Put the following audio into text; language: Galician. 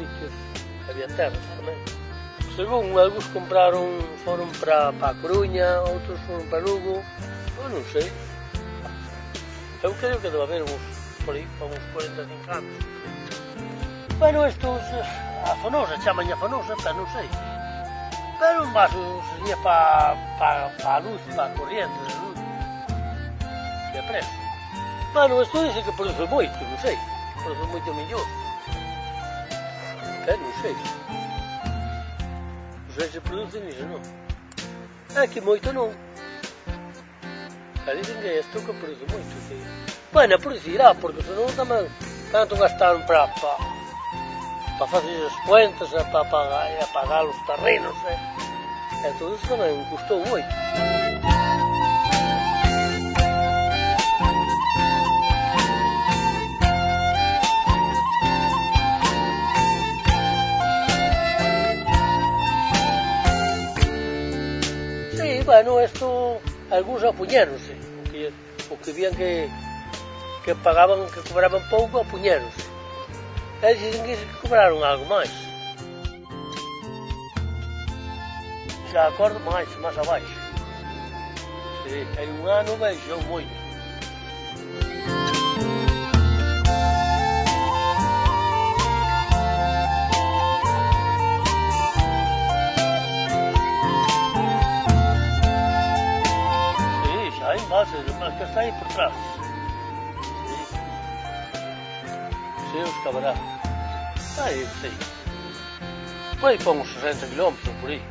sitios, había terras tamén. Según, algúns foron para a Coruña, outros foron para Lugo, non sei. Eu creo que debe haber por aí, para uns 45 anos. Bueno, estos, a Fonosa, chamaña Fonosa, pero non sei. Pero un vaso sería para a luz, para a corriente de luz. Que é preso. Bueno, isto dice que produce moito, non sei. Produce moito millón. Pero non sei. Non sei se produce niso, non. Aquí moito non. Dicen que isto que produce moito. Que... Bueno, producirá, porque senón tamén tanto gastaron para facer as puentes, para pagar os terrenos, e todo iso tamén custou moito. Sí, bueno, isto, algúns apuñéronse, o que vían que pagaban, que cobraban pouco, apuñéronse. E dicen que cobraron algo máis. Xa acordo máis abaixo. Sí, hai un ano baixou moito. Sí, xa hai bases, mas que está aí por trás. Sí, os cabrá. Aí, sei. Vai para uns 60 km por aí.